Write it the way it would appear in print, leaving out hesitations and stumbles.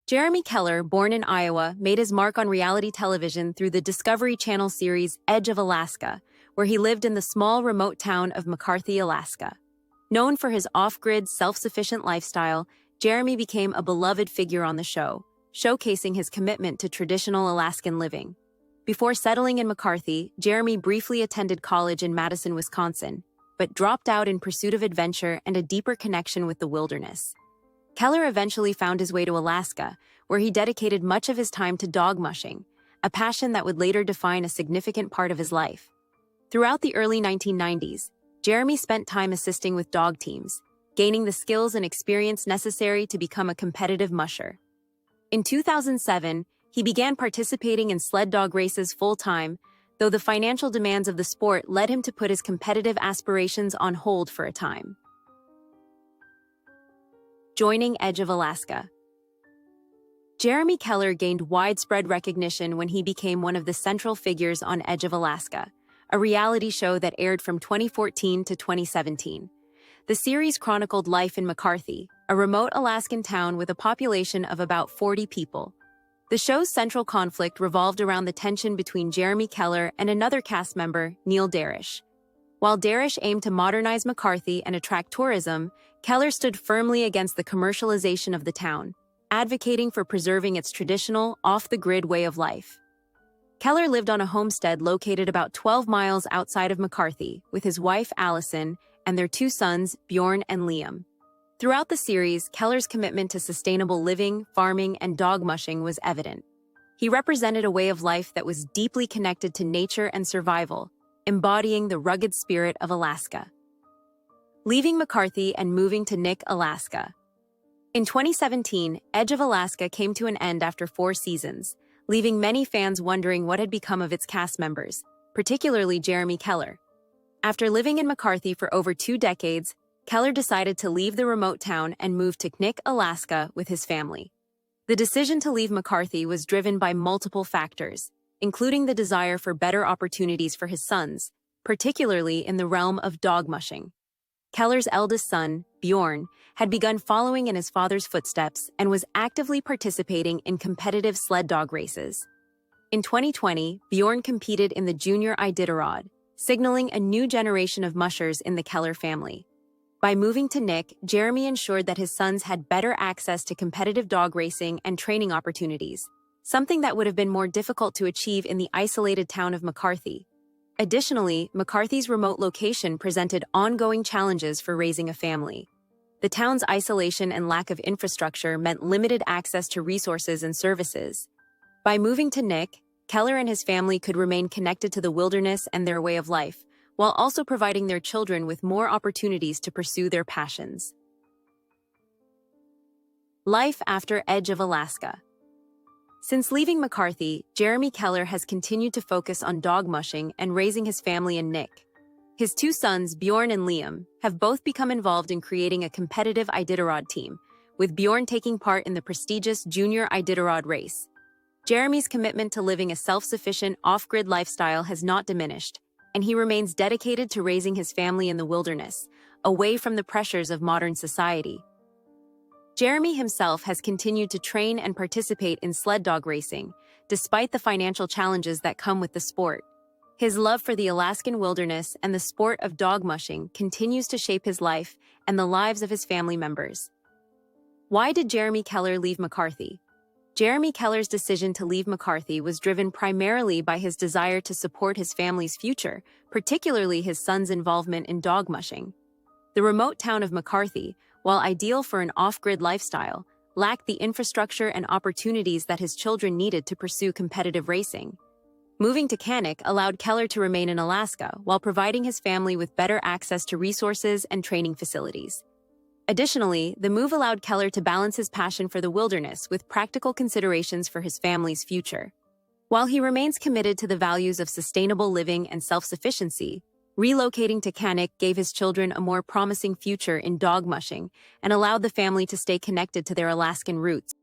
Jeremy Keller, born in Iowa, made his mark on reality television through the Discovery Channel series Edge of Alaska, where he lived in the small, remote town of McCarthy, Alaska. Known for his off-grid, self-sufficient lifestyle, Jeremy became a beloved figure on the show, showcasing his commitment to traditional Alaskan living. Before settling in McCarthy, Jeremy briefly attended college in Madison, Wisconsin, but dropped out in pursuit of adventure and a deeper connection with the wilderness. Keller eventually found his way to Alaska, where he dedicated much of his time to dog mushing, a passion that would later define a significant part of his life. Throughout the early 1990s, Jeremy spent time assisting with dog teams, gaining the skills and experience necessary to become a competitive musher. In 2007, he began participating in sled dog races full-time, though the financial demands of the sport led him to put his competitive aspirations on hold for a time. Joining Edge of Alaska. Jeremy Keller gained widespread recognition when he became one of the central figures on Edge of Alaska, a reality show that aired from 2014 to 2017. The series chronicled life in McCarthy, a remote Alaskan town with a population of about 40 people. The show's central conflict revolved around the tension between Jeremy Keller and another cast member, Neil Darish. While Darish aimed to modernize McCarthy and attract tourism, Keller stood firmly against the commercialization of the town, advocating for preserving its traditional, off-the-grid way of life. Keller lived on a homestead located about 12 miles outside of McCarthy, with his wife Allison and their two sons, Bjorn and Liam. Throughout the series, Keller's commitment to sustainable living, farming, and dog mushing was evident. He represented a way of life that was deeply connected to nature and survival, embodying the rugged spirit of Alaska. Leaving McCarthy and moving to Nick, Alaska. In 2017, Edge of Alaska came to an end after 4 seasons, leaving many fans wondering what had become of its cast members, particularly Jeremy Keller. After living in McCarthy for over 2 decades, Keller decided to leave the remote town and move to Nick, Alaska with his family. The decision to leave McCarthy was driven by multiple factors, including the desire for better opportunities for his sons, particularly in the realm of dog mushing. Keller's eldest son, Bjorn, had begun following in his father's footsteps and was actively participating in competitive sled dog races. In 2020, Bjorn competed in the Junior Iditarod, signaling a new generation of mushers in the Keller family. By moving to Nick, Jeremy ensured that his sons had better access to competitive dog racing and training opportunities, something that would have been more difficult to achieve in the isolated town of McCarthy. Additionally, McCarthy's remote location presented ongoing challenges for raising a family. The town's isolation and lack of infrastructure meant limited access to resources and services. By moving to Nick, Keller and his family could remain connected to the wilderness and their way of life, while also providing their children with more opportunities to pursue their passions. Life after Edge of Alaska. Since leaving McCarthy, Jeremy Keller has continued to focus on dog mushing and raising his family in Nick. His 2 sons, Bjorn and Liam, have both become involved in creating a competitive Iditarod team, with Bjorn taking part in the prestigious Junior Iditarod race. Jeremy's commitment to living a self-sufficient, off-grid lifestyle has not diminished, and he remains dedicated to raising his family in the wilderness, away from the pressures of modern society. Jeremy himself has continued to train and participate in sled dog racing, despite the financial challenges that come with the sport. His love for the Alaskan wilderness and the sport of dog mushing continues to shape his life and the lives of his family members. Why did Jeremy Keller leave McCarthy? Jeremy Keller's decision to leave McCarthy was driven primarily by his desire to support his family's future, particularly his son's involvement in dog mushing. The remote town of McCarthy, while ideal for an off-grid lifestyle, lacked the infrastructure and opportunities that his children needed to pursue competitive racing. Moving to Kanuk allowed Keller to remain in Alaska while providing his family with better access to resources and training facilities. Additionally, the move allowed Keller to balance his passion for the wilderness with practical considerations for his family's future. While he remains committed to the values of sustainable living and self-sufficiency, relocating to Kanuk gave his children a more promising future in dog mushing and allowed the family to stay connected to their Alaskan roots.